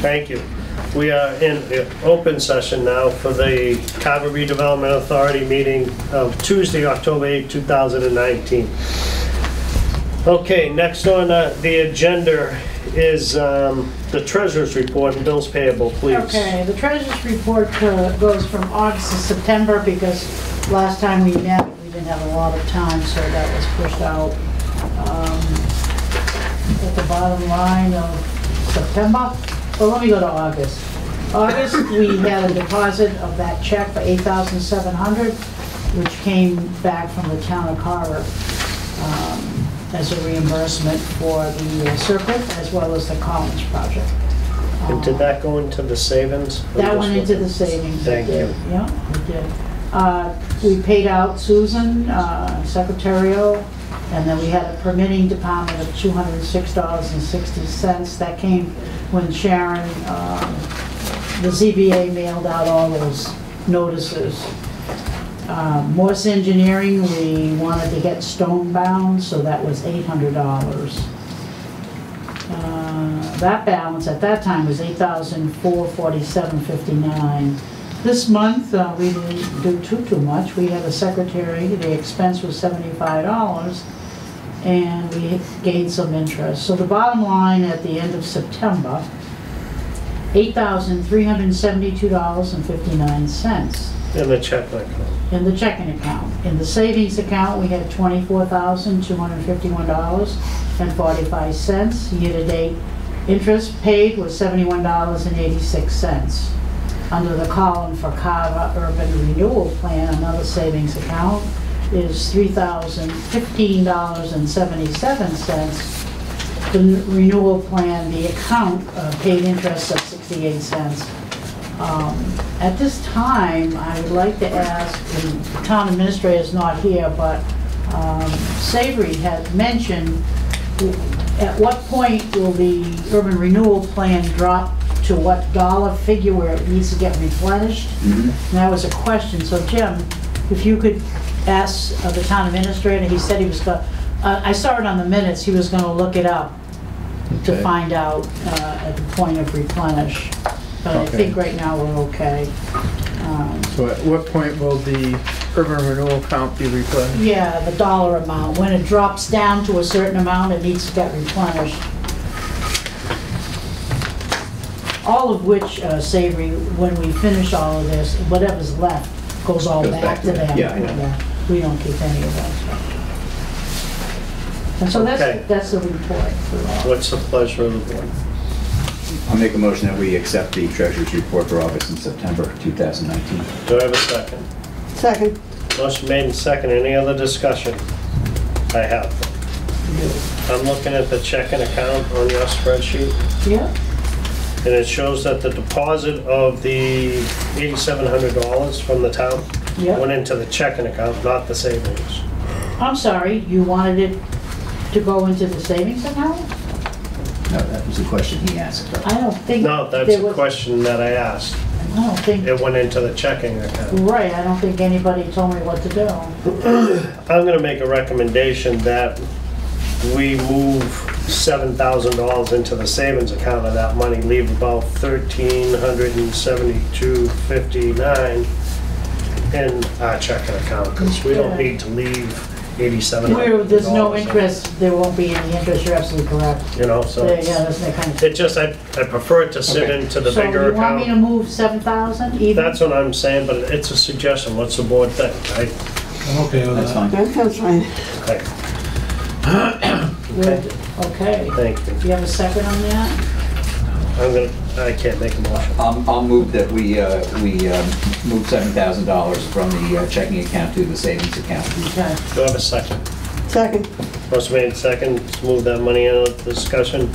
Thank you. We are in open session now for the Carver Redevelopment Authority meeting of Tuesday, October 8, 2019. Okay, next on the agenda is the treasurer's report and bills payable, please. Okay, the treasurer's report goes from August to September because last time we met, we didn't have a lot of time, so that was pushed out. At the bottom line of September, well, let me go to August. August, we had a deposit of that check for $8,700, which came back from the town of Carver as a reimbursement for the circuit as well as the Collins project. And did that go into the savings? That went into the savings. Thank you. Yeah, we did. We paid out Susan, secretarial, and then we had a permitting department of $206.60. That came when Sharon, the ZBA mailed out all those notices. Morse Engineering, we wanted to get stone bound, so that was $800. That balance at that time was $8,447.59. This month, we didn't do too much. We had a secretary, the expense was $75, and we gained some interest. So the bottom line at the end of September, $8,372.59. In the checking account. In the checking account. In the savings account, we had $24,251.45. Year-to-date interest paid was $71.86. Under the column for Carver Urban Renewal Plan, another savings account, is $3,015.77. The renewal plan, the account paid interest of 68 cents. At this time, I would like to ask, and the town administrator is not here, but Savory had mentioned, at what point will the urban renewal plan drop to what dollar figure where it needs to get replenished? And that was a question. So Jim, if you could ask the town administrator, he said he was going to, I saw it on the minutes, he was going to look it up to find out at the point of replenish. But I think right now we're okay. So at what point will the urban renewal account be replenished? Yeah, the dollar amount. When it drops down to a certain amount, it needs to get replenished. All of which, Savory, when we finish all of this, whatever's left goes all back to them. Yeah, I know. We don't keep any of that stuff. And so that's the report. What's the pleasure of the board? I'll make a motion that we accept the treasurer's report for August and September 2019. Do I have a second? Second. Motion made and second. Any other discussion? I have. I'm looking at the checking account on your spreadsheet. Yeah. And it shows that the deposit of the $8,700 from the town went into the checking account, not the savings. I'm sorry, you wanted it to go into the savings account? No, that was the question he asked. I don't think. No, that's a question that I asked. I don't think. It went into the checking account. Right, I don't think anybody told me what to do. I'm going to make a recommendation that we move $7,000 into the savings account of that money, leave about $1,372.59 in our checking account, because we don't need to leave $8,700. There's no interest, there won't be any interest, you're absolutely correct. You know, so Yeah, that's that kind of. it just, I prefer it to sit into the bigger So you want me to account. move 7,000 even? That's what I'm saying, but it's a suggestion. What's the board think? I'm okay with That's that. fine. That sounds fine. Okay, Okay. thank you. Do you have a second on that? I can't make a motion. I'll move that we move $7,000 from the checking account to the savings account. Okay. Do I have a second? Second. Motion made second, to move that money into discussion.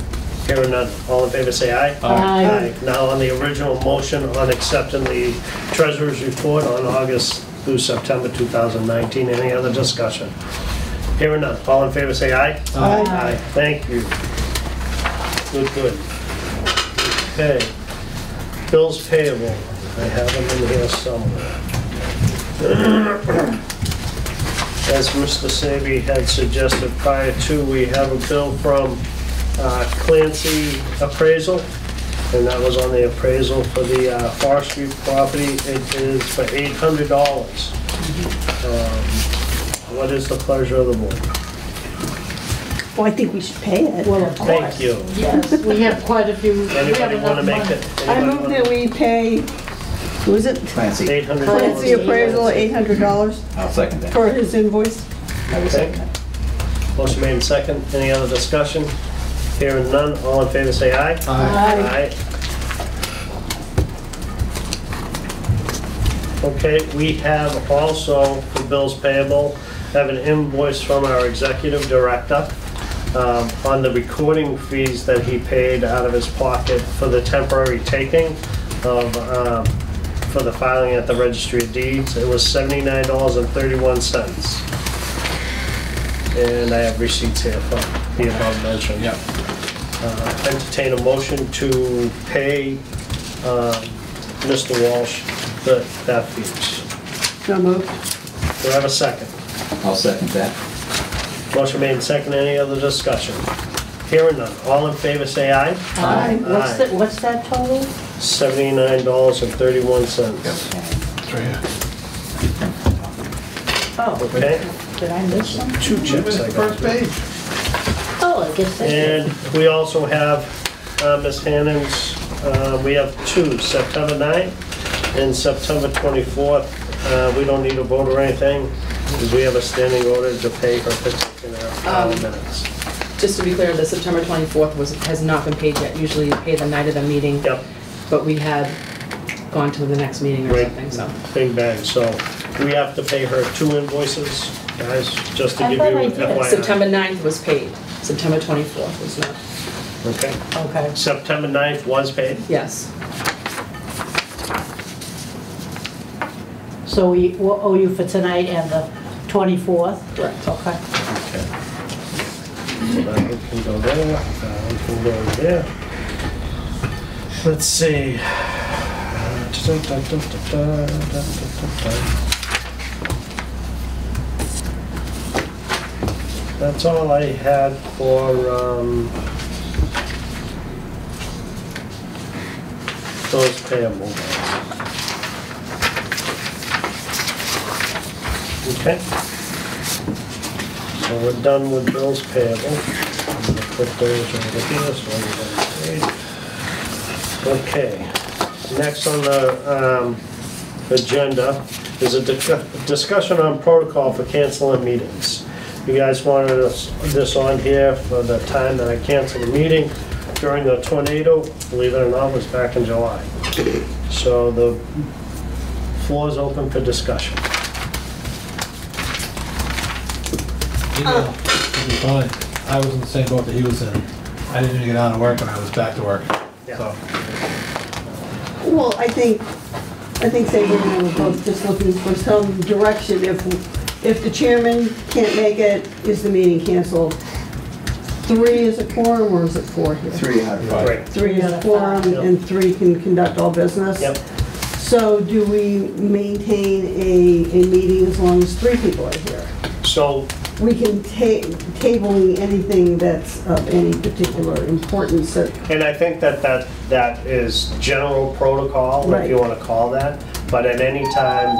Hearing none. All in favor say aye. Aye. Now on the original motion on accepting the treasurer's report on August through September 2019. Any other discussion? Hearing none. All in favor say aye. Aye. Thank you. Good. Okay. Bills payable. I have them in here somewhere. As Mr. Savy had suggested prior to, we have a bill from Clancy Appraisal And that was on the appraisal for the forestry property. It is for $800. What is the pleasure of the board? Well, I think we should pay it. Well, of course. Thank you. Yes, we have quite a few. we have Anybody want to enough make money. it? I Anybody move that wanna- we pay, who is it? Clancy, $800. Clancy appraisal, $800 I'll second that. for his invoice. I will second it. Motion made in second. Any other discussion? Hearing none, all in favor say aye. Aye. Okay, we have also, for bills payable, have an invoice from our executive director on the recording fees that he paid out of his pocket for the temporary taking of, for the filing at the Registry of Deeds. It was $79.31. And I have receipts here for the above mentioned. Yep. Entertain a motion to pay Mr. Walsh that fees. So moved. Do I have a second? I'll second that. Motion made and second. Any other discussion? Hearing none. All in favor say aye. Aye. What's that total? $79.31. It's right here. Oh, Okay, did I miss some? 2 checks I got. First page. Oh, I guess that's it. And we also have Ms. Hannon's, we have 2, September 9th and September 24th. We don't need a vote or anything, because we have a standing order to pay her particular minutes. Just to be clear, the September 24th has not been paid yet. Usually you pay the night of the meeting, Yep, but we had gone to the next meeting or Right. something, so. big bang. So we have to pay her 2 invoices, guys, just to I give thought you I an did. FYI. September 9th was paid. September 24th was not. Okay. Okay. September 9th was paid. Yes. So we will owe you for tonight and the 24th? Correct. Okay. Okay. So that one can go there, that one can go there. Let's see. That's all I had for, those payable. Okay. So we're done with bills payable. I'm gonna put those over here so everybody's paid. Okay. Next on the agenda is a discussion on protocol for canceling meetings. You guys wanted this on here for the time that I canceled the meeting during the tornado. Believe it or not, it was back in July. So the floor is open for discussion. You know, it'll be fine. I was in the same boat that he was in. I didn't even get out of work when I was back to work. Yeah. So, Well, I think Saban and I were both just looking for some direction. If the chairman can't make it, is the meeting canceled? 3 is a quorum, or is it 4 here? 3 out of 5. Great. 3 is a quorum, Yep. and 3 can conduct all business? Yep. So do we maintain a meeting as long as 3 people are here? So We can tabling anything that's of any particular importance that, And I think that is general protocol, if you Right. want to call that. But at any time,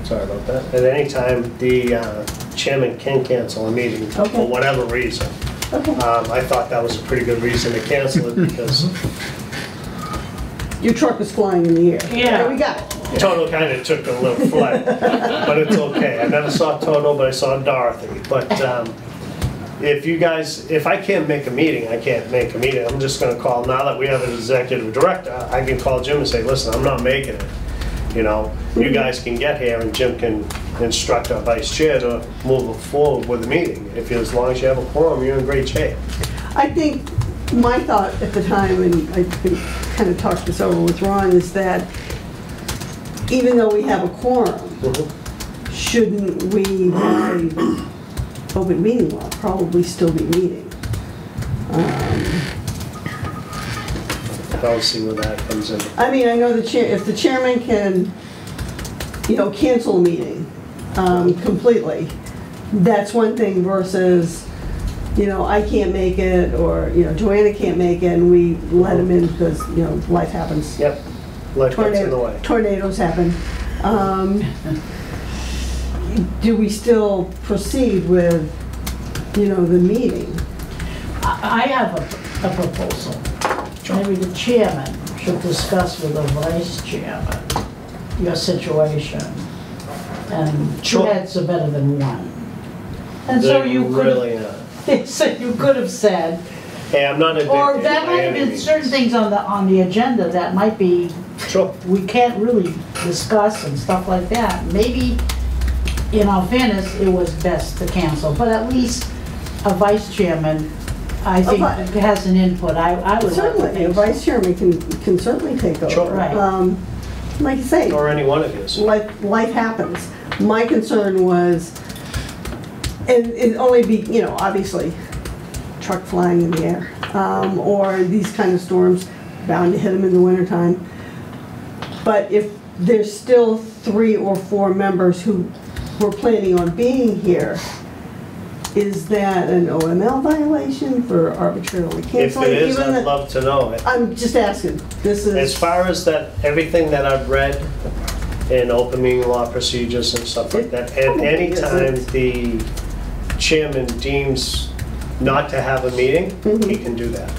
sorry about that, at any time, the chairman can cancel a meeting for Okay. whatever reason. okay. I thought that was a pretty good reason to cancel it because Your truck is flying in the air. Yeah. There we got it. Toto kind of took a little flight, but it's okay. I never saw Toto, but I saw Dorothy. But if I can't make a meeting, I can't make a meeting. I'm just gonna call, now that we have an executive director, I can call Jim and say, listen, I'm not making it. You know, you guys can get here and Jim can instruct our vice chair to move forward with the meeting. As long as you have a quorum, you're in great shape. I think my thought at the time, and I kind of talked this over with Ron, is that even though we have a quorum, shouldn't we, by open meeting law, probably still be meeting? I'll see where that comes in. I mean, I know if the chairman can, cancel a meeting completely, that's one thing versus you know, I can't make it, or, you know, Joanna can't make it, and we let them in because, you know, life happens. Yep, life gets in the way. Tornadoes happen. Do we still proceed with, you know, the meeting? I have a proposal. Maybe the chairman should discuss with the vice chairman your situation. And two Sure. heads are better than one. And so They you could really have, are. so you could have said, Hey, I'm not addicted or that by might have any been certain means. things on the agenda that might be, Sure. we can't really discuss and stuff like that. Maybe, in all fairness, it was best to cancel, but at least a vice chairman, I think, vi- has an input. I would like to Certainly, a think so. vice chairman can certainly take over. Sure. Right. Like you say, Or any one of yours. life happens. My concern was, and it only be, you know, obviously, truck flying in the air, or these kind of storms, bound to hit them in the wintertime. But if there's still 3 or 4 members who were planning on being here, is that an OML violation for arbitrarily If canceling? it is, Even I'd the- love to know it. I'm just asking, this As is, far as that, everything that I've read in open meeting law procedures and stuff like that, at any time the chairman deems not to have a meeting, he can do that.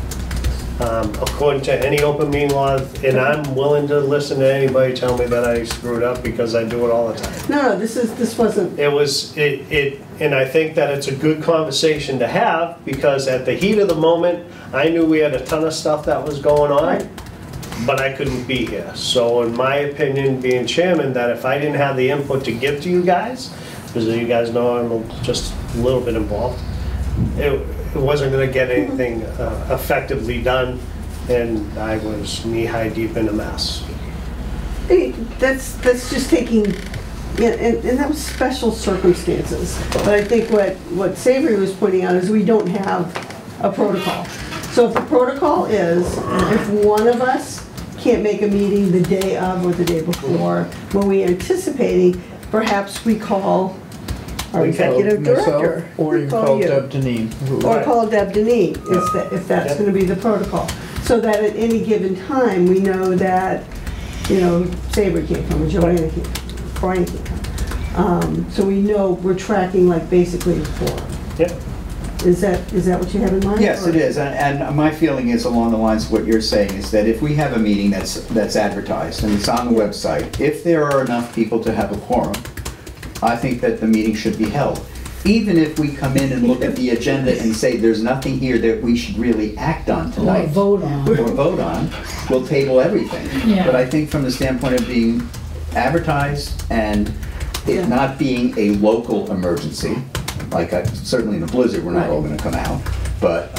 According to any open meeting law, and I'm willing to listen to anybody tell me that I screwed up because I do it all the time. no, this wasn't, And I think that it's a good conversation to have, because at the heat of the moment, I knew we had a ton of stuff that was going Right. on, but I couldn't be here. So in my opinion, being chairman, that if I didn't have the input to give to you guys, because you guys know I'm just a little bit involved, it wasn't gonna get anything effectively done, and I was knee-high deep in a mess. that's just taking, yeah, and that was special circumstances. But I think what Savory was pointing out is we don't have a protocol. So if the protocol is, if one of us can't make a meeting the day of or the day before, when we anticipating, perhaps we call our We call executive Myself, director. or We you can call you. Deb Deneen. who- Or call Deb Deneen, if that's Yeah. gonna be the protocol. So that at any given time, we know that, you know, Saber can't come, or Joanna can't come, Brian can't come. So we know we're tracking like basically a forum. Yep. Is that what you have in mind? Yes, or- it is, and my feeling is along the lines of what you're saying, is that if we have a meeting that's advertised and it's on the website, if there are enough people to have a quorum, I think that the meeting should be held. Even if we come in and look at the agenda and say there's nothing here that we should really act on Or tonight, vote on. or vote on, we'll table everything. Yeah. But I think from the standpoint of being advertised and it not being a local emergency, like certainly in a blizzard, we're not all gonna come out. But,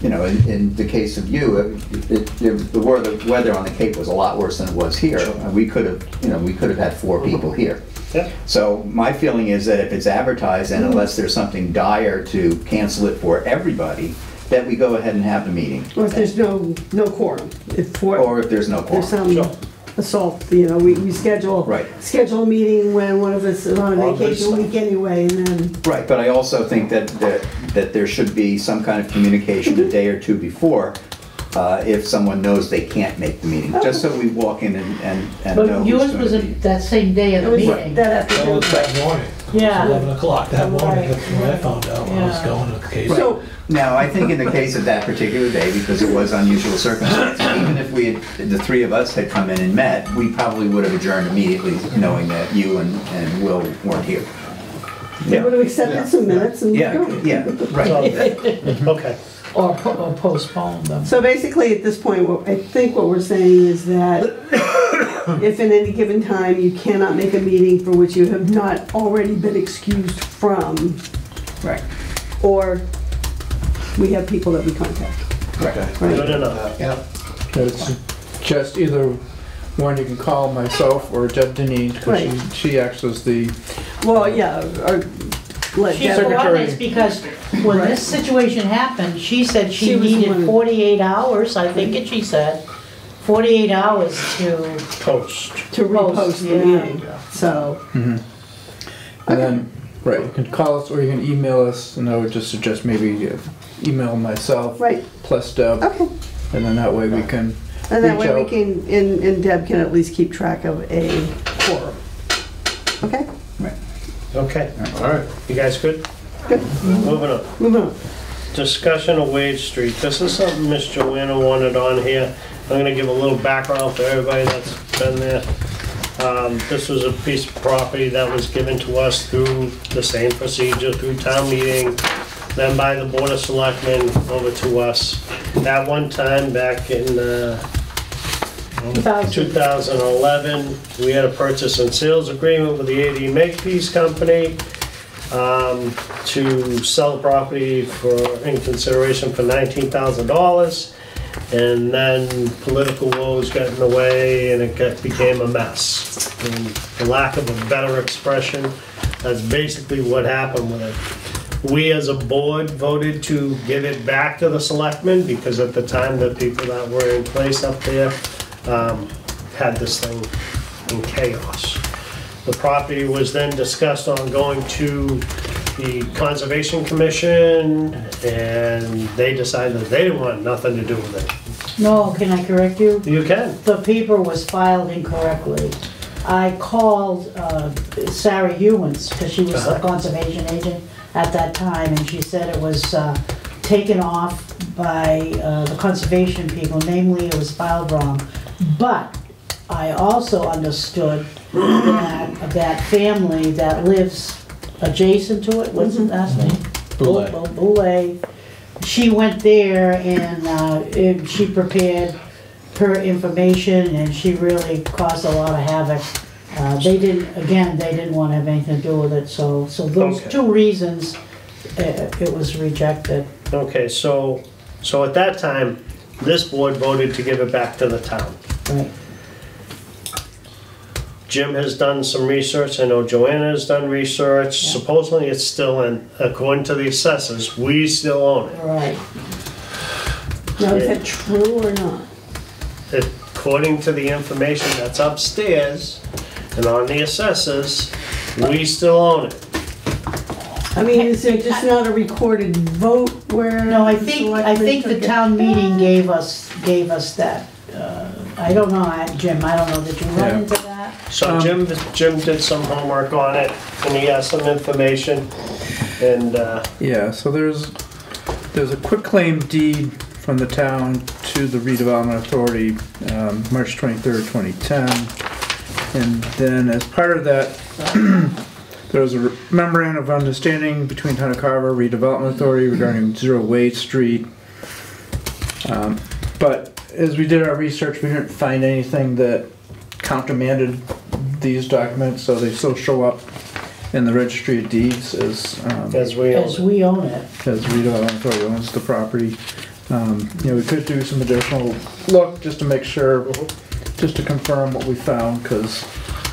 you know, in the case of you, the weather on the Cape was a lot worse than it was here. We could have had 4 people here. Yep. So my feeling is that if it's advertised, and unless there's something dire to cancel it for everybody, that we go ahead and have the meeting. Or if there's no quorum, Or if there's no there's quorum. some assault, you know, we schedule Right. a meeting when one of us is on a All good vacation stuff. week anyway, and then, Right, but I also think that there should be some kind of communication a day or 2 before, if someone knows they can't make the meeting, just so we walk in and know But who's yours going was to be. that same day of it the was meeting. that That afternoon. was that morning. It was Yeah. 11 o'clock that morning, Right. that's when I found out when I was Yeah. going to the case. So, Now, I think in the case of that particular day, because it was unusual circumstances, even if the 3 of us had come in and met, we probably would have adjourned immediately, knowing that you and Will weren't here. we would have accepted some minutes and. Yeah, yeah, right. Okay. Or postpone them. So basically, at this point, I think what we're saying is that if at any given time you cannot make a meeting for which you have not already been excused from, Right, or we have people that we contact. right. Right. Good enough. Yeah. It's just either one, you can call myself or Deb Deneen, Right. because she acts as the, Well, yeah, or let She Deb, coordinates because when this situation happened, she said She she was needed one of- 48 hours, I think it she said, 48 hours to, Post. to repost the yeah. meeting, so. and then Right, you can call us or you can email us, and I would just suggest maybe email myself Right, plus Deb, okay. and then that way we can And that reach way we out. can, and Deb can at least keep track of a quorum. Okay? Okay, All right. you guys good? Good. Moving on. Move on. Discussion of Wade Street. This is something Miss Joanna wanted on here. I'm gonna give a little background for everybody that's been there. This was a piece of property that was given to us through the same procedure, through town meeting, then by the Board of Selectmen over to us. At one time, back in 2011, we had a purchase and sales agreement with the AD Makepeace Company to sell the property in consideration for $19,000. And then political woes got in the way and it became a mess. And for lack of a better expression, that's basically what happened with it. We as a board voted to give it back to the selectmen because at the time the people that were in place up there had this thing in chaos. The property was then discussed on going to the Conservation Commission, and they decided that they didn't want nothing to do with it. No, can I correct you? You can. The paper was filed incorrectly. I called Sarah Hewins, because she was the conservation agent at that time, and she said it was taken off by the conservation people, namely it was filed wrong. But I also understood that that family that lives adjacent to it, what's the last name? Boulay. Boulay. She went there and she prepared her information and she really caused a lot of havoc. They didn't want to have anything to do with it, so those Okay. two reasons, it was rejected. Okay, so at that time, this board voted to give it back to the town. Right. Jim has done some research, I know Joanna has done research. Yeah. Supposedly it's still in, according to the assessors, we still own it. Right. Now, is that true or not? According to the information that's upstairs and on the assessors, we still own it. I mean, is it just not a recorded vote where? No, I the think selectmen the took it? town meeting gave us that. I don't know, Jim, I don't know, did you run Yeah. into that? So Jim did some homework on it and he has some information and, Yeah, so there's a quitclaim deed from the town to the Redevelopment Authority, March 23rd, 2010. And then as part of that, there was a memorandum of understanding between Town of Carver, Redevelopment Authority regarding 0 Wade Street. But as we did our research, we didn't find anything that countermanded these documents, so they still show up in the Registry of Deeds as we own As it. we own it. Redevelopment Authority owns the property. We could do some additional look just to make sure, just to confirm what we found, because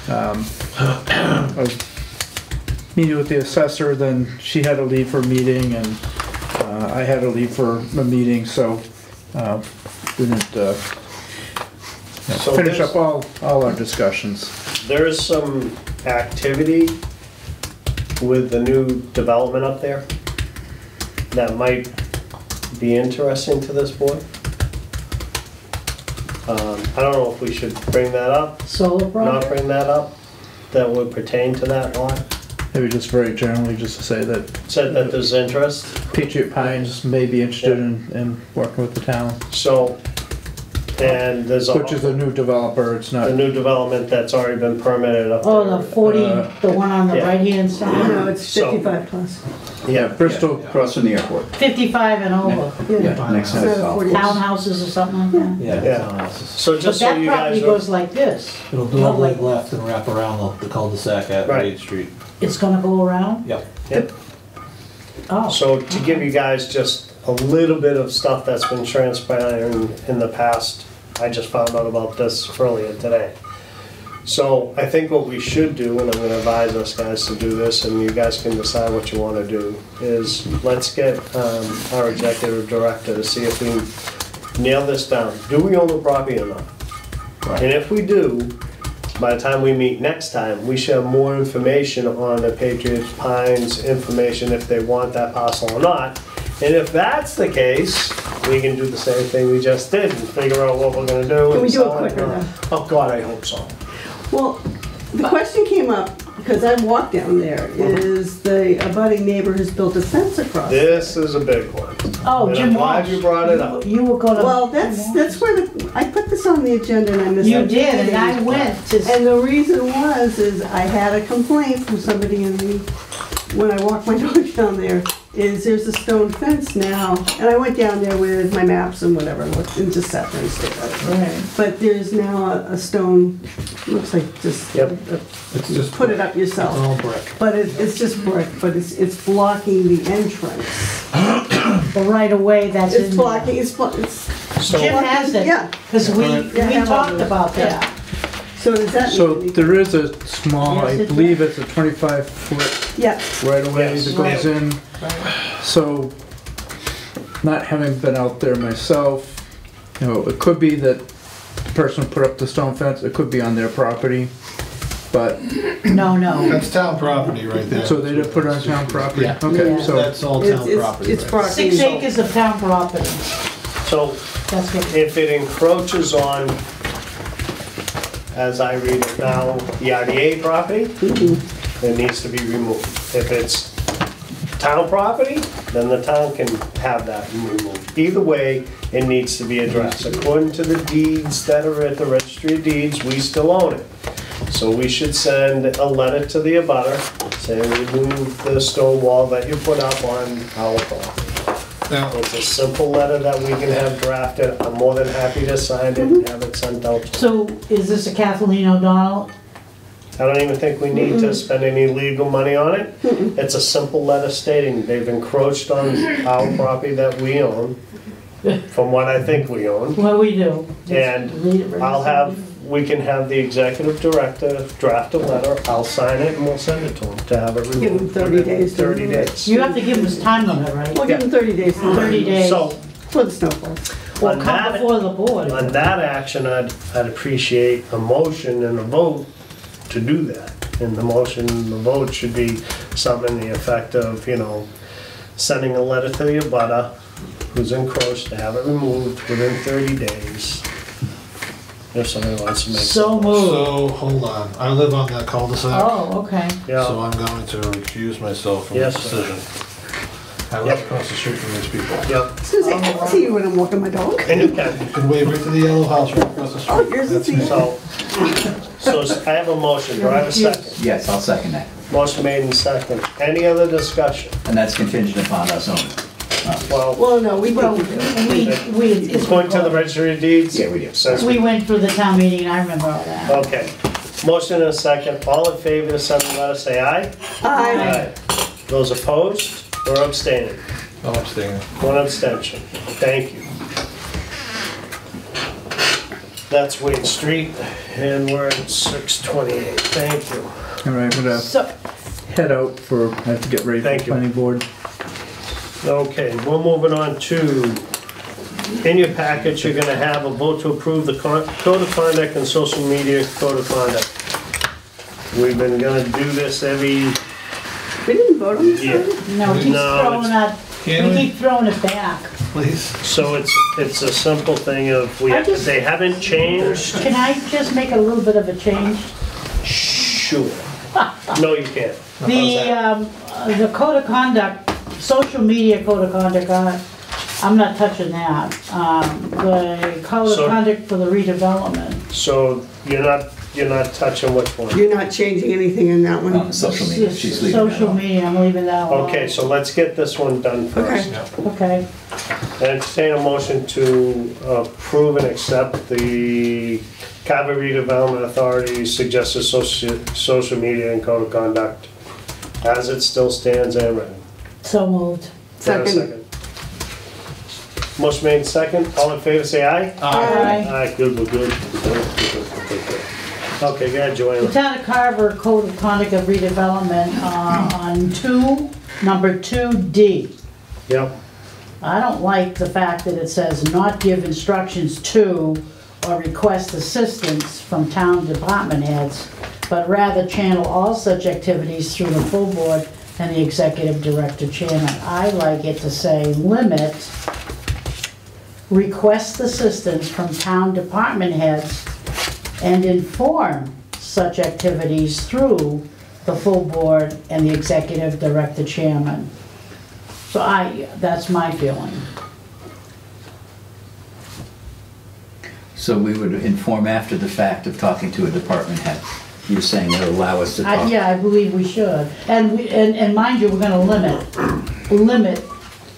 I was meeting with the assessor, then she had to leave for a meeting, and I had to leave for a meeting, so we didn't So finish there's- up all our discussions. There is some activity with the new development up there that might be interesting to this board. I don't know if we should bring that up, Solar not project? bring that up, that would pertain to that lot. Maybe just very generally, just to say that Said that there's interest, Patriot Pines may be interested in working with the town, so, and there's which is a new developer, it's not. a new development that's already been permitted up there. Oh, the 40, the one on the yeah. right-hand side? No, it's So- 55 plus. Yeah, Bristol, Across from the airport. 55 and over. Next to So the golf 40. course. Townhouses or something like that? Yeah, Yeah. townhouses. so But just so that you property guys goes are, like this. It'll Not double like- left and wrap around the cul-de-sac at Right. Wade Street. It's gonna go around? Yep. Yep. Oh. So to give you guys just a little bit of stuff that's been transpiring in the past, I just found out about this earlier today. So I think what we should do, and I'm gonna advise us guys to do this, and you guys can decide what you wanna do, is let's get our executive director to see if we can nail this down. Do we own the property or not? And if we do, by the time we meet next time, we should have more information on the Patriots Pines information if they want that parcel or not. And if that's the case, we can do the same thing we just did and figure out what we're gonna do. Can we and do it sell quicker or not. then? Oh, God, I hope so. Well, the question came up, because I walked down there, is the abutting neighbor has built a fence across. This is a big one. Oh, And Jim I'm glad Walsh. you brought it up. You were gonna. Well, that's where I put this on the agenda and I missed it. You did, and I went to. And the reason is I had a complaint from somebody when I walked my dog down there, is there's a stone fence now. And I went down there with my maps and whatever, and just sat there and stared at it. Right. But there's now a stone, looks like just, Yep. It's just put it up yourself. all brick. But it's just brick, but it's blocking the entrance. The right of way that's in. It's blocking, it's Jim has it. Yeah. Because we Yeah. talked about that. So does that So mean? there is a small, Yes, I it believe it's a 25-foot Yeah, right away Yes. that goes in. So, not having been out there myself, you know, it could be that the person put up the stone fence, it could be on their property, but, No, no. That's town property right there. so they did put it on town property? Yeah. Okay, Yeah. so, That's all town property. it's right? blocking. 6 acres of town property. So That's what. if it encroaches on, as I read it now, the RDA property, it needs to be removed. If it's town property, then the town can have that removed. Either way, it needs to be addressed. According to the deeds that are at the registry of deeds, we still own it. So we should send a letter to the abutter saying remove the stone wall that you put up on our property. Now, It's a simple letter that we can have drafted. I'm more than happy to sign it and have it sent out. So is this a Kathleen O'Donnell? I don't even think we need to spend any legal money on it. It's a simple letter stating they've encroached on our property that we own, from what I think we own. What we do? And Read it right. we can have the executive director draft a letter, I'll sign it and we'll send it to him to have it removed. Give him 30 within days to 30 remove it. days. You have to give us time limit, right? We'll give them 30 days. 30 days. So, For the snowfall. Or on come that- before the board. on that action, I'd appreciate a motion and a vote to do that. And the motion, the vote should be something in the effect of, sending a letter to the abutter who's encroached to have it removed within 30 days. If somebody wants to make. So moved. so, hold on. I live on that cul-de-sac, Oh, okay. so Yeah, I'm going to recuse myself from Yes, this sir. decision. I live across the street from these people. yeah, Susie, I can see you when I'm walking my dog. and you can. You can wave right to the yellow house right across the street. Oh, here's the That's me. seat. So I have a motion, do I have a second? Yes, I'll second that. Motion made and second. Any other discussion? And that's contingent upon us owning. Well, Well, no, we Well, didn't. it's. going to the registry of deeds? Yeah, we do. Says We went through the town meeting, I remember all that. Okay. Motion and a second. All in favor of sending the letter, say aye. Aye. Those opposed or abstaining? I'm abstaining. One abstention. Thank you. That's Wade Street, and we're at 628. Thank you. all right, I'm gonna So, head out I have to get ready for Thank the you. planning board. Okay, we're moving on to, in your package, you're gonna have a vote to approve the code of conduct and social media code of conduct. We've been gonna do this every We didn't vote on this year. already? no, he's No, throwing it's- it, we keep throwing it back. Please. So it's a simple thing of, they haven't changed. Can I just make a little bit of a change? Sure. No, you can't. The code of conduct, social media code of conduct, I'm not touching that. The code So- of conduct for the redevelopment. So you're not touching which one? You're not changing anything in that On one? the social media, she's leaving that Social on. media, I'm leaving that alone. Okay, so let's get this one done first. Okay, Entertain a motion to approve and accept the Carver Redevelopment Authority's suggested social media and code of conduct as it still stands and written. so moved. Have a Second. Motion made second. All in favor, say aye. Aye. Aye, good, we're good. Okay, go ahead, The Joanne. town of Carver Code of Conduct of Redevelopment on number 2D. Yep, I don't like the fact that it says not give instructions to or request assistance from town department heads, but rather channel all such activities through the full board and the executive director chairman. I like it to say limit, request assistance from town department heads and inform such activities through the full board and the executive director chairman. So that's my feeling. So we would inform after the fact of talking to a department head. You're saying it'll allow us to talk? Yeah, I believe we should. And mind you, we're gonna limit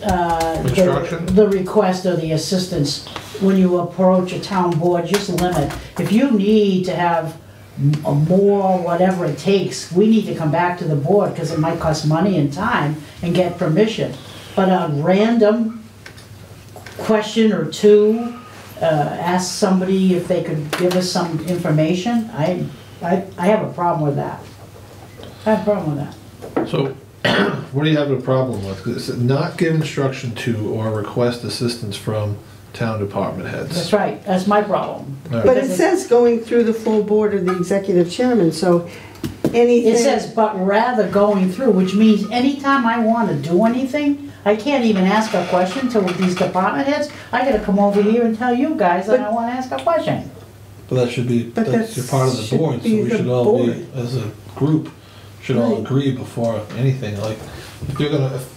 Instruction? the request or the assistance when you approach a town board, just limit. If you need to have more, whatever it takes, we need to come back to the board, because it might cost money and time, and get permission. But a random question or two, ask somebody if they could give us some information, I have a problem with that. I have a problem with that. So, what do you have a problem with? Is it not give instruction to or request assistance from town department heads? That's right, that's my problem. All right. But it says going through the full board or the executive chairman, so anything. It says, but rather going through, which means anytime I want to do anything, I can't even ask a question to these department heads. I gotta come over here and tell you guys that I want to ask a question. But that should be, But that's your part of the should board, so be we the should all be, board. as a group, should all Right. agree before anything, like, if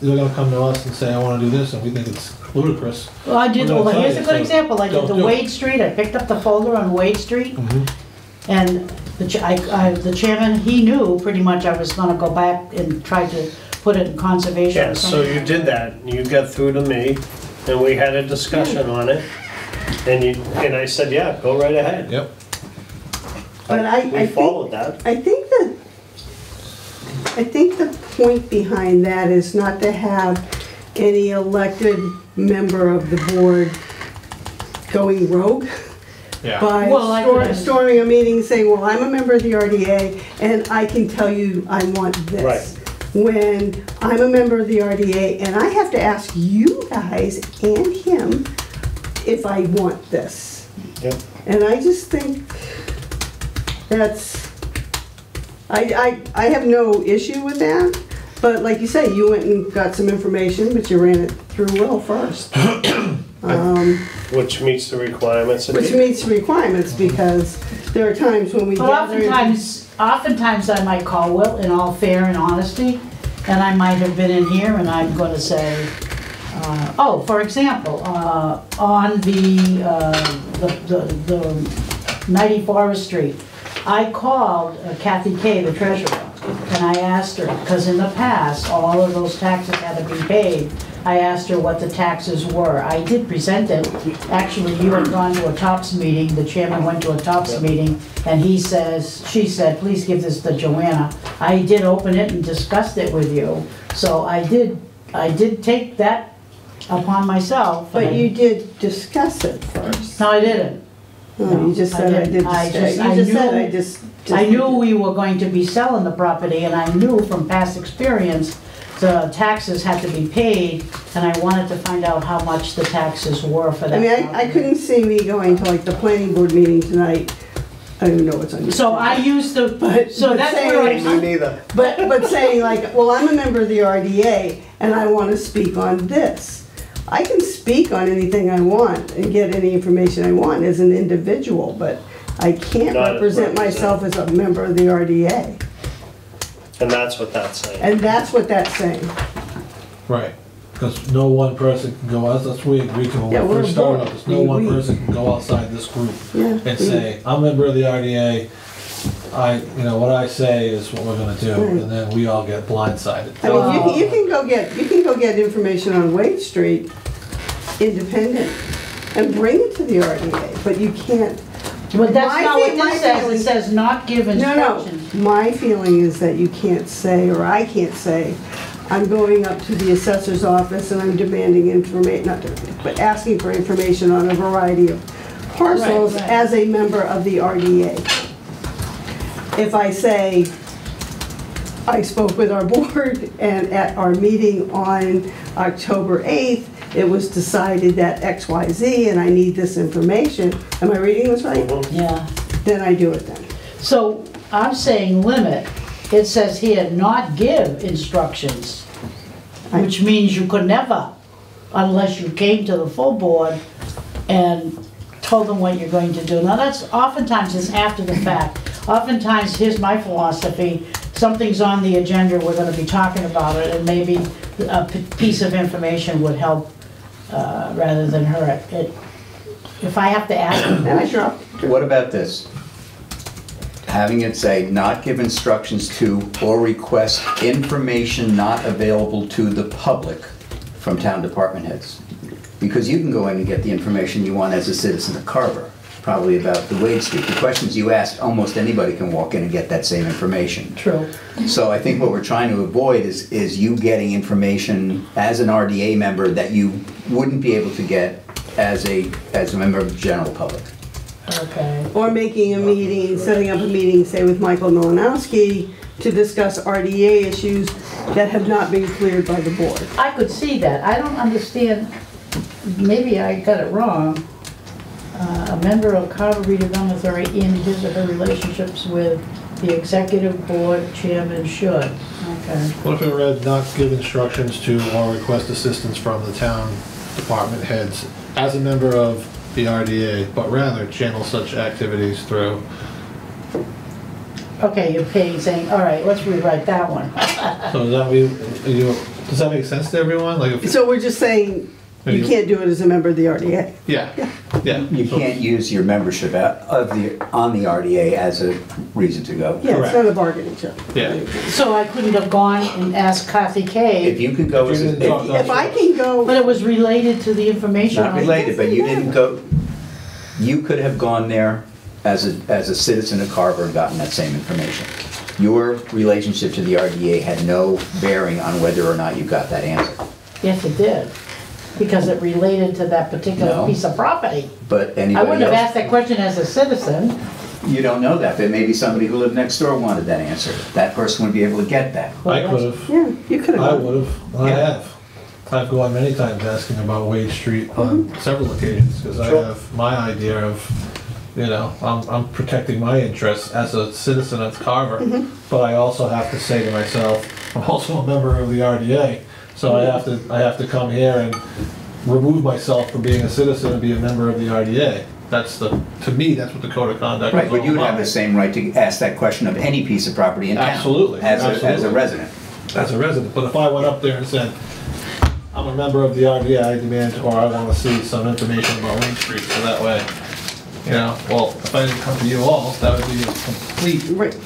they're gonna come to us and say, I wanna do this, and we think it's ludicrous. Well, I did, We're gonna well, tell here's a you, good so example, I did don't the do it. Wade Street, I picked up the folder on Wade Street, and the chairman, he knew pretty much I was gonna go back and try to put it in conservation. Yeah, or so something. you did that, you got through to me, and we had a discussion on it, and I said, yeah, go right ahead. Yep. But I We think- followed that. I think the point behind that is not to have any elected member of the board going rogue Yeah. by Well, I- storming a meeting saying, well, I'm a member of the RDA and I can tell you I want Right. this. When I'm a member of the RDA and I have to ask you guys and him if I want this. Yep. And I just think that's, I have no issue with that, but like you say, you went and got some information, but you ran it through Will first. Which meets the requirements. Which meets the requirements, because there are times when we But gather. oftentimes I might call Will in all fair and honesty, and I might have been in here and I'm gonna say, for example, on the 90 Forest Street, I called Kathy Kay, the treasurer, and I asked her, because in the past, all of those taxes had to be paid. I asked her what the taxes were. I did present it. Actually, you had gone to a TOPS meeting, the chairman went to a TOPS meeting, and she said, please give this to Joanna. I did open it and discussed it with you. So I did take that upon myself. But you did discuss it first. No, I didn't. No, you just said I did discuss. You just said I just. I knew we were going to be selling the property, and I knew from past experience, the taxes had to be paid, and I wanted to find out how much the taxes were for that I mean, I property. couldn't see me going to like the planning board meeting tonight. I don't even know what's on your. So I used the, But- so but that's saying- where Me I, neither. But saying like, well, I'm a member of the RDA and I want to speak on this. I can speak on anything I want and get any information I want as an individual, but I can't Not represent myself as a member of the RDA. And that's what that's saying. And that's what that's saying. Right, because no one person can go out, that's what we agreed to when Yeah, we we're first started both- out, there's no one we- person can go outside this group Yeah. and say, I'm a member of the RDA, what I say is what we're gonna do, Right. and then we all get blindsided. I mean, you can go get information on Wade Street, independent, and bring it to the RDA, but you can't. but that's My not what fe- my this says. feeling- It says not give No, instructions. my feeling is that you can't say, or I can't say, I'm going up to the assessor's office and I'm demanding information, not demanding, but asking for information on a variety of parcels Right, right. as a member of the RDA. If I say, I spoke with our board and at our meeting on October 8th, it was decided that X, Y, Z, and I need this information. Am I reading this right? Yeah. Then I do it then. So I'm saying limit. It says here, not give instructions, which means you could never, unless you came to the full board and told them what you're going to do. Now that's oftentimes is after the fact. Oftentimes, here's my philosophy, something's on the agenda, we're gonna be talking about it, and maybe a piece of information would help rather than hurt. If I have to ask them, And I sure. What about this? Having it say, not give instructions to or request information not available to the public from town department heads. Because you can go in and get the information you want as a citizen of Carver, probably about the Wade Street. The questions you ask, almost anybody can walk in and get that same information. true. So I think what we're trying to avoid is you getting information as an RDA member that you wouldn't be able to get as a member of the general public. Okay. Or making a meeting, setting up a meeting, say with Michael Malinowski, to discuss RDA issues that have not been cleared by the board. I could see that. I don't understand, maybe I got it wrong. A member of Carver Redevelopment Authority in his or her relationships with the executive board chairman should. Okay. What if it read, not give instructions to or request assistance from the town department heads as a member of the RDA, but rather channel such activities through? Okay, you're paying, saying, all right, let's rewrite that one. So does that make sense to everyone? Like, if, So we're just saying, you can't do it as a member of the RDA. yeah. You can't use your membership on the RDA as a reason to go. Yeah, it's Correct. not a bargaining chip. Yeah. So I couldn't have gone and asked Kathy If Kay, you could go as If you a, didn't If I can go, but it was related to the information. not on- related, but you didn't go, you could have gone there as a citizen of Carver and gotten that same information. Your relationship to the RDA had no bearing on whether or not you got that answer. Yes, it did, because it related to that particular No. piece of property. But I anybody wouldn't have else, asked that question as a citizen. you don't know that, but maybe somebody who lived next door wanted that answer. That person would be able to get that. I could have. yeah, you could have I gone. would have. I Yeah. have. I've gone many times asking about Wade Street on several occasions, because I Sure. have my idea of, I'm protecting my interests as a citizen of Carver, but I also have to say to myself, I'm also a member of the RDA, so I have to come here and remove myself from being a citizen and be a member of the RDA. To me, that's what the code of conduct is Right, all but you would have about. the same right to ask that question of any piece of property in town. Absolutely, As a absolutely. resident. As a resident, but if I went up there and said, I'm a member of the RDA, I demand, or I want to see some information about Wayne Street, so that way, well, if I didn't come to you all, that would be a complete Right.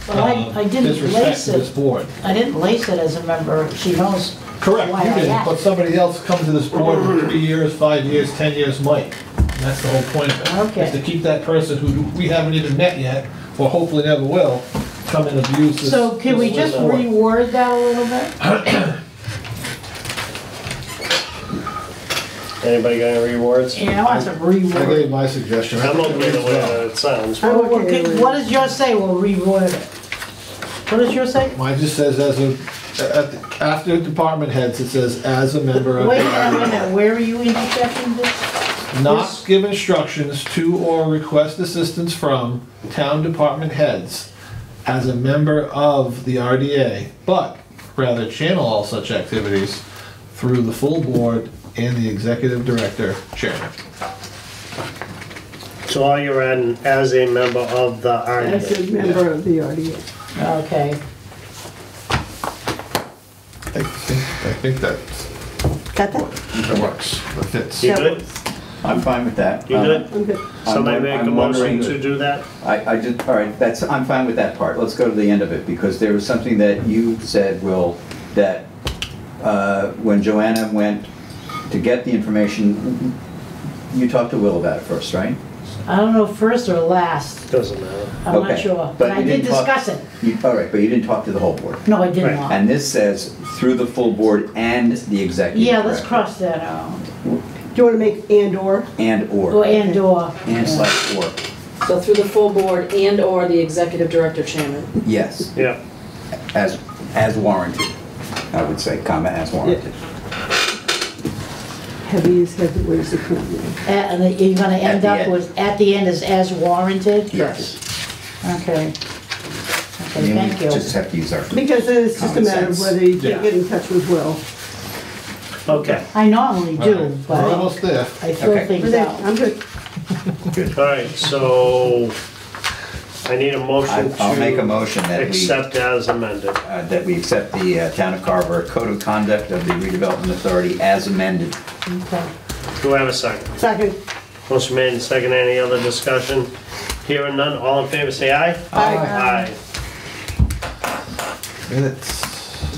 Well, I didn't disrespect lace to this it, board. I didn't lace it as a member, she knows. Correct, why you I didn't, asked. but somebody else come to this board for 3 years, 5 years, 10 years might. And that's the whole point of it. Okay. Is to keep that person who we haven't even met yet, or hopefully never will, come and abuse this. So can we just board. reword that a little bit? Anybody got any rewards? Yeah, I want some I reword. gave my suggestion. I'm okay the way that it sounds. I'm Well, okay with it. what does yours say? We'll reword it. What does yours say? Mine just says after department heads, it says as a member of the Wait a RDA. minute, where are you interjecting this? Not give instructions to or request assistance from town department heads as a member of the RDA, but rather channel all such activities through the full board and the executive director chairman. So all you're adding, as a member of the As a RDA. member of the RDA. Okay, I think that Got that? works, that fits. You good? I'm fine with that. You good? I'm good. Somebody I'm- make a I'm motion wondering- to do that? I just, all right, I'm fine with that part. Let's go to the end of it, because there was something that you said, Will, that when Joanna went to get the information, you talked to Will about it first, right? I don't know first or last, Doesn't matter. I'm not Okay, sure, but but I you did didn't talk- discuss it. All right, but you didn't talk to the whole board. No, I did Right. not. And this says through the full board and the executive Yeah, let's director. cross that out. Do you want to make and/or? And Or or, and/or. and slash or, So through the full board and/or the executive director chairman. yes, Yeah. as warranted, I would say, comma, as warranted. heavy is heavy, what is it currently? And then you're gonna end the up end. with, at the end is as warranted? Yes. Okay. I Okay, mean, thank we you. just have to use our. Because then it's just a Common matter of sense. whether you Yeah. can get in touch with Will. Okay, I normally do, We're but almost there. I fill Okay. things out. I'm good. all right, so I need a motion I'll make a to motion accept as amended. that we accept the Town of Carver Code of Conduct of the Redevelopment Authority as amended. Okay. Do I have a second? Second. Motion made and second. Any other discussion? Hearing none, all in favor say aye. Aye. Minutes.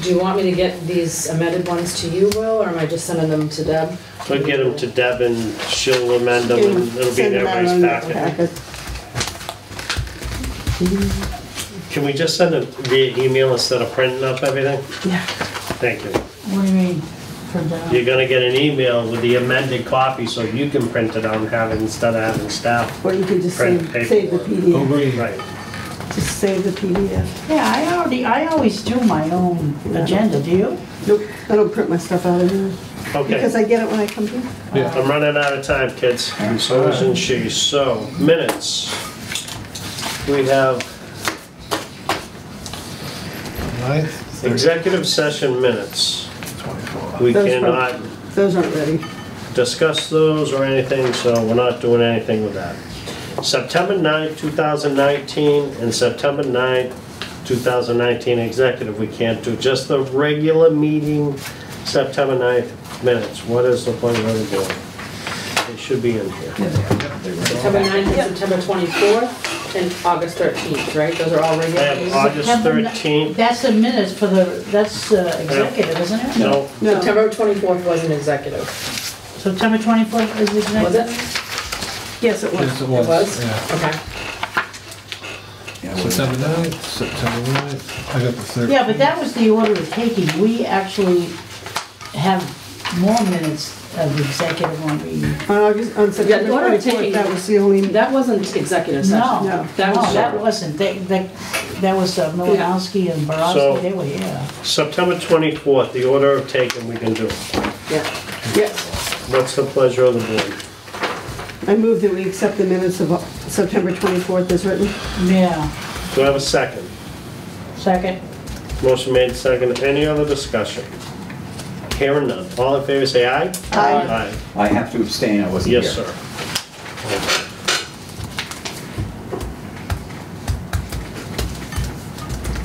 Do you want me to get these amended ones to you, Will, or am I just sending them to Deb? We'll get them to Deb and she'll amend them and it'll be in Send them out everybody's on the packet. packet. Can we just send it via email instead of printing up everything? Yeah. Thank you. What do you mean? For the- You're gonna get an email with the amended copy so you can print it out and have it instead of having staff. Or you can just Print save the paperwork. PDF. Oh, green. Right. Just save the PDF. Yeah, I always do my own agenda, do you? Nope, I don't print my stuff out anymore. Because Okay, I get it when I come here. Yeah. I'm running out of time, kids. And so isn't she. So, minutes. We have Ninth, executive session minutes. 24. We Those cannot Those aren't ready. discuss those or anything, so we're not doing anything with that. September 9th, 2019, and September 9th, 2019 executive, we can't do. Just the regular meeting, September 9th minutes. What is the pleasure of the board? They should be in here. September 9th and September 24th and August 13th, right? Those are all I regular have meetings? August September 13th. That's the minutes for the, that's executive, isn't it? No, No. September 24th wasn't executive. September 24th is executive? Was it? Yes, it was. Yes, it It was. was? Yeah. Okay. September 9th, September 9th. I got the 13th. Yeah, but that was the order of taking. We actually have more minutes of executive when we, On September Yeah, order of 24th, taking- that was the only, That wasn't executive session. no, No. That was no, that short. wasn't. That was Malinowski and So- Borowski, they were here. September 24th, the order of taking we can do. Yeah. yes. What's the pleasure of the board? I move that we accept the minutes of September 24th as written. Yeah, Do I have a second? second. Motion made, second. Any other discussion? Hearing none. All in favor say aye. Aye. I have to abstain, I wasn't here. Yes, sir.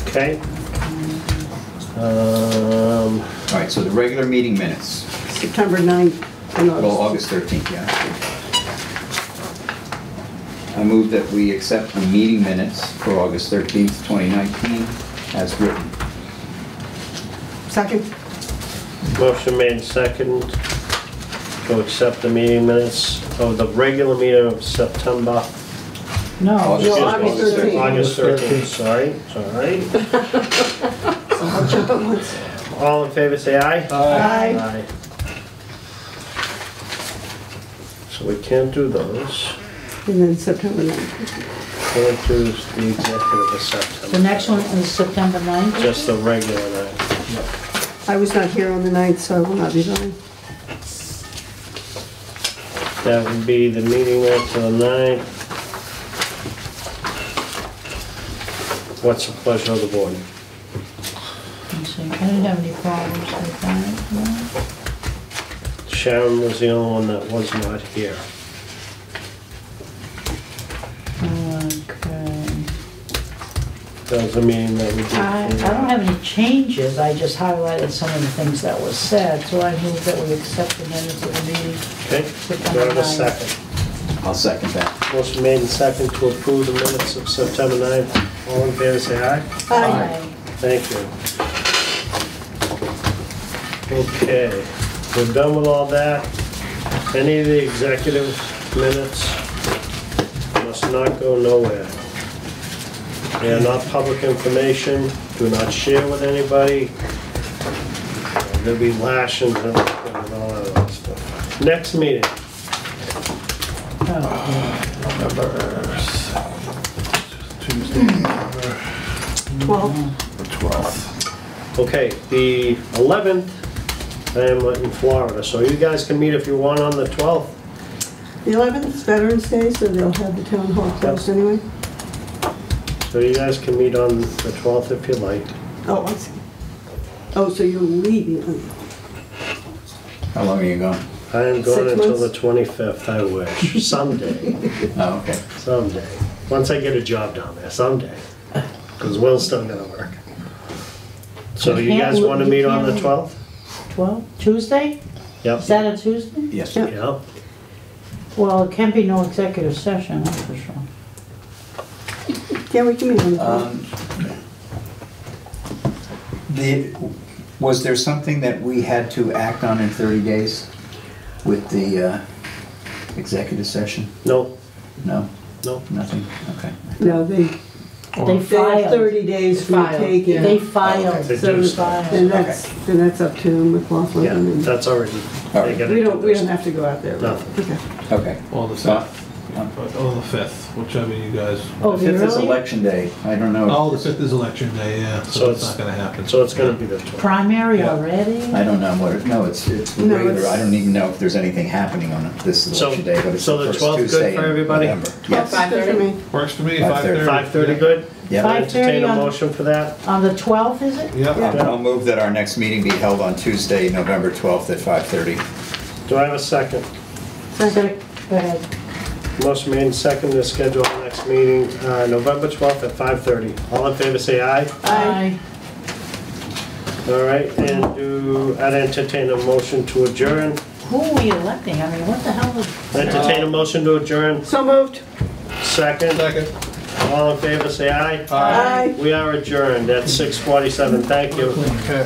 Okay. All right, so the regular meeting minutes, September 9th and well, August. August 13th, yeah. I move that we accept the meeting minutes for August 13th, 2019 as written. Second. Motion made, second. To accept the meeting minutes of the regular meeting of September. No, August No, 13th. August 13th. August 13th, sorry, sorry. I'll jump at once. All in favor say aye. Aye. So we can't do those. And then September 9th. Can't do the executive of September. the next one is September 9th. Just the regular night. I was not here on the 9th, so I will not be voting. That would be the meeting after the 9th. What's the pleasure of the board? Let's see, I didn't have any problems with that. Sharon was the only one that was not here. Okay. That was the meeting that we did. I don't have any changes, I just highlighted some of the things that was said, so I move that we accept the minutes of the meeting. Okay, do I have a second? I'll second that. Motion made and second to approve the minutes of September 9th. All in favor, say aye. Aye. Thank you. Okay, we're done with all that. Any of the executive minutes must not go nowhere. They are not public information, do not share with anybody. There'll be lashings and all that other stuff. Next meeting, Tuesday, November 12. the 12th. okay, the 11th I am in Florida, so you guys can meet if you want on the 12th. The 11th is Veterans Day, so they'll have the town hall closed anyway. So you guys can meet on the 12th if you like. Oh, I see. Oh, so you're leaving. How long are you gone? I am going 6 until the months? 25th, I wish. Someday. Oh, okay. Someday. Once I get a job down there, someday. Because Will's still gonna work. So you guys want to meet on the 12th? 12, Tuesday? Yep. Is that a Tuesday? Yes. Yeah. Yeah. Well, it can't be no executive session, that's for sure. Yeah, we can meet on the 12th. Was there something that we had to act on in 30 days with the executive session? No, No? no. Nothing? Okay. No, they They have filed. 30 days for Filed, taking. yeah. They filed. They So do then stuff. that's up to McLaughlin. Yeah, and- that's already. All right. they gotta We do don't this. have to go out there. right? Nothing. Okay. Okay. Or the 5th. Or the 5th, whichever you guys. Oh, The the 5th is early election day. I don't know. Oh, the 5th is election day, yeah, So so it's it's- not gonna happen. So it's gonna be the 12th. primary Yeah. already? I don't know what, no, it's No, regular. it's- I don't even know if there's anything happening on this So- election day, but it's so the the first 12th good Tuesday for in everybody? November. Yes. Five. Good for me. Works for me, 5:30. 5:30 good? Yeah. Five- Entertain a 5:30 on- motion for that? On the 12th, is it? Yeah. I'll move that our next meeting be held on Tuesday, November 12th at 5:30. Do I have a second? Second. Go ahead. Motion made and second to schedule the next meeting, November 12th at 5:30. All in favor, say aye. Aye. All right, and I'd entertain a motion to adjourn. Who are we electing? I mean, what the hell is? Entertain a motion to adjourn. So moved. Second. Second. All in favor, say aye. Aye. We are adjourned at 6:47. Thank you. Okay.